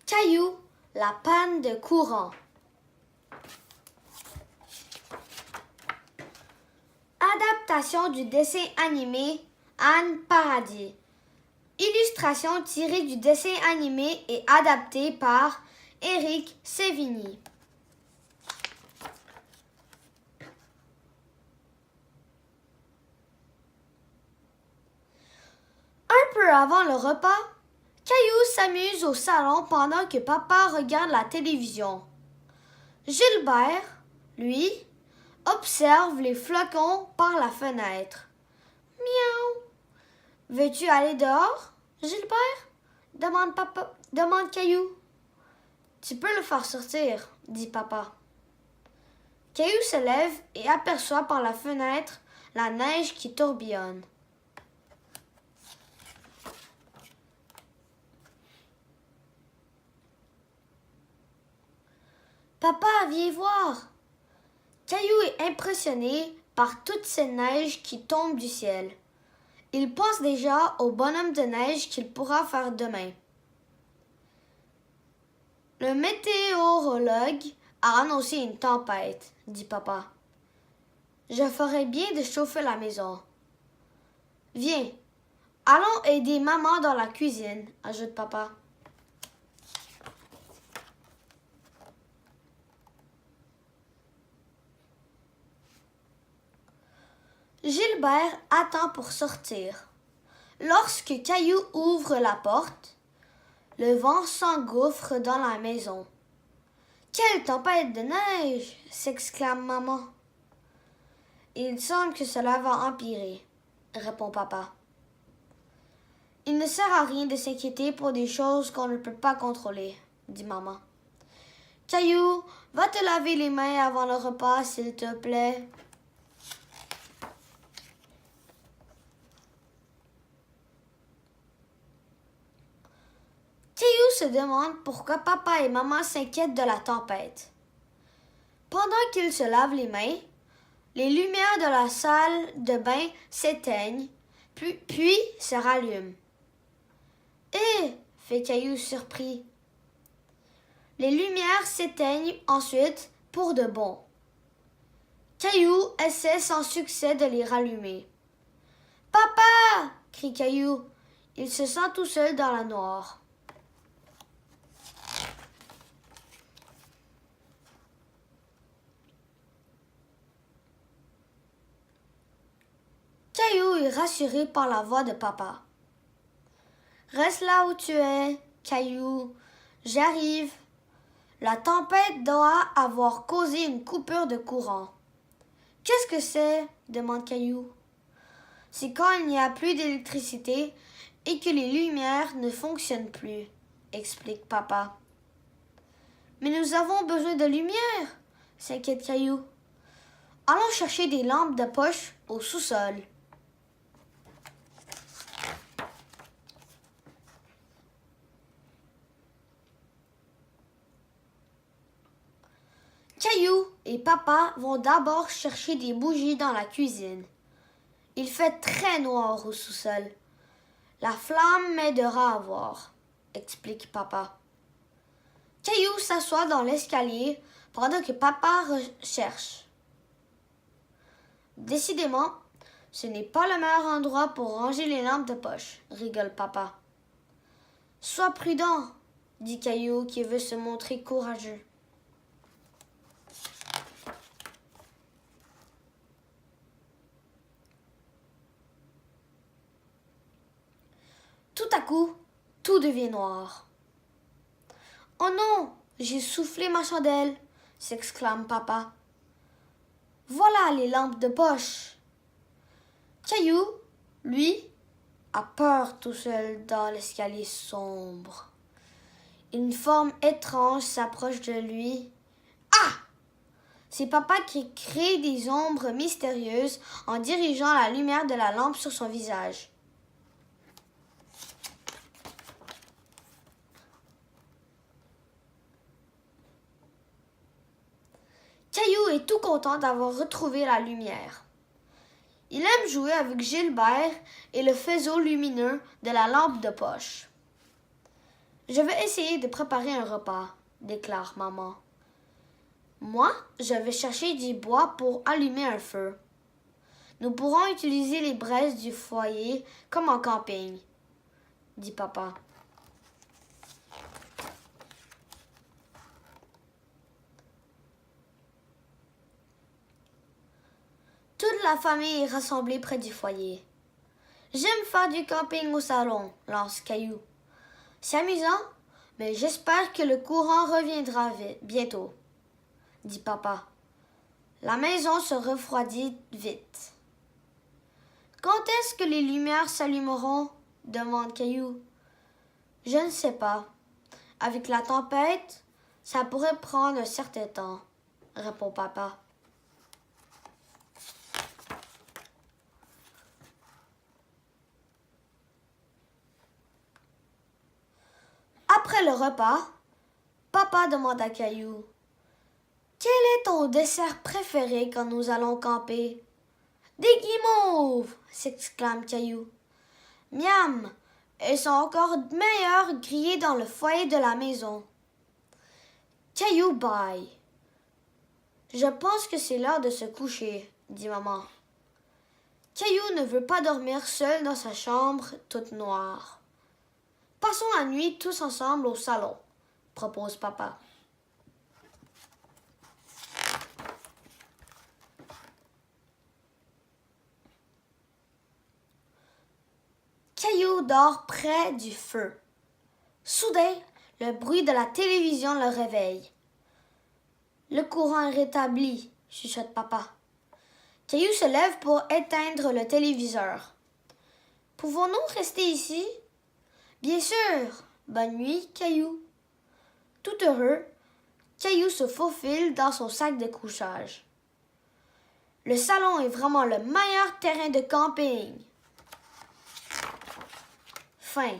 Caillou, la panne de courant. Adaptation du dessin animé Anne Paradis. Illustration tirée du dessin animé et adaptée par Éric Sévigny. Un peu avant le repas, Caillou s'amuse au salon pendant que papa regarde la télévision. Gilbert, lui, observe les flocons par la fenêtre. Miaou! Veux-tu aller dehors, Gilbert? Demande Caillou. Tu peux le faire sortir, dit papa. Caillou se lève et aperçoit par la fenêtre la neige qui tourbillonne. Papa, viens voir. Caillou est impressionné par toute cette neige qui tombe du ciel. Il pense déjà au bonhomme de neige qu'il pourra faire demain. Le météorologue a annoncé une tempête, dit papa. Je ferais bien de chauffer la maison. Viens, allons aider maman dans la cuisine, ajoute papa. Gilbert attend pour sortir. Lorsque Caillou ouvre la porte, le vent s'engouffre dans la maison. « Quelle tempête de neige !» s'exclame maman. « Il semble que cela va empirer, » répond papa. « Il ne sert à rien de s'inquiéter pour des choses qu'on ne peut pas contrôler, » dit maman. « Caillou, va te laver les mains avant le repas, s'il te plaît. » Caillou se demande pourquoi papa et maman s'inquiètent de la tempête. Pendant qu'il se lave les mains, les lumières de la salle de bain s'éteignent, puis se rallument. « Hé !» fait Caillou surpris. Les lumières s'éteignent ensuite pour de bon. Caillou essaie sans succès de les rallumer. « Papa !» crie Caillou. Il se sent tout seul dans la noire. Caillou est rassuré par la voix de papa. « Reste là où tu es, Caillou. J'arrive. » La tempête doit avoir causé une coupure de courant. « Qu'est-ce que c'est ?» demande Caillou. « C'est quand il n'y a plus d'électricité et que les lumières ne fonctionnent plus, » explique papa. « Mais nous avons besoin de lumière !» s'inquiète Caillou. « Allons chercher des lampes de poche au sous-sol. » Caillou et papa vont d'abord chercher des bougies dans la cuisine. Il fait très noir au sous-sol. La flamme m'aidera à voir, explique papa. Caillou s'assoit dans l'escalier pendant que papa recherche. Décidément, ce n'est pas le meilleur endroit pour ranger les lampes de poche, rigole papa. Sois prudent, dit Caillou qui veut se montrer courageux. Tout à coup, tout devient noir. « Oh non, j'ai soufflé ma chandelle !» s'exclame papa. « Voilà les lampes de poche !» Caillou, lui, a peur tout seul dans l'escalier sombre. Une forme étrange s'approche de lui. Ah! C'est papa qui crée des ombres mystérieuses en dirigeant la lumière de la lampe sur son visage. Caillou est tout content d'avoir retrouvé la lumière. Il aime jouer avec Gilbert et le faisceau lumineux de la lampe de poche. Je vais essayer de préparer un repas, déclare maman. Moi, je vais chercher du bois pour allumer un feu. Nous pourrons utiliser les braises du foyer comme en camping, dit papa. Toute la famille est rassemblée près du foyer. J'aime faire du camping au salon, lance Caillou. C'est amusant, mais j'espère que le courant reviendra bientôt, dit papa. La maison se refroidit vite. Quand est-ce que les lumières s'allumeront? Demande Caillou. Je ne sais pas. Avec la tempête, ça pourrait prendre un certain temps, répond papa. Après le repas, papa demande à Caillou: quel est ton dessert préféré quand nous allons camper? Des guimauves! S'exclame Caillou. Miam! Elles sont encore meilleures grillées dans le foyer de la maison. Caillou bâille. Je pense que c'est l'heure de se coucher, dit maman. Caillou ne veut pas dormir seul dans sa chambre toute noire. Passons la nuit tous ensemble au salon, propose papa. Caillou dort près du feu. Soudain, le bruit de la télévision le réveille. Le courant est rétabli, chuchote papa. Caillou se lève pour éteindre le téléviseur. Pouvons-nous rester ici? Bien sûr. Bonne nuit, Caillou. Tout heureux, Caillou se faufile dans son sac de couchage. Le salon est vraiment le meilleur terrain de camping. Fin.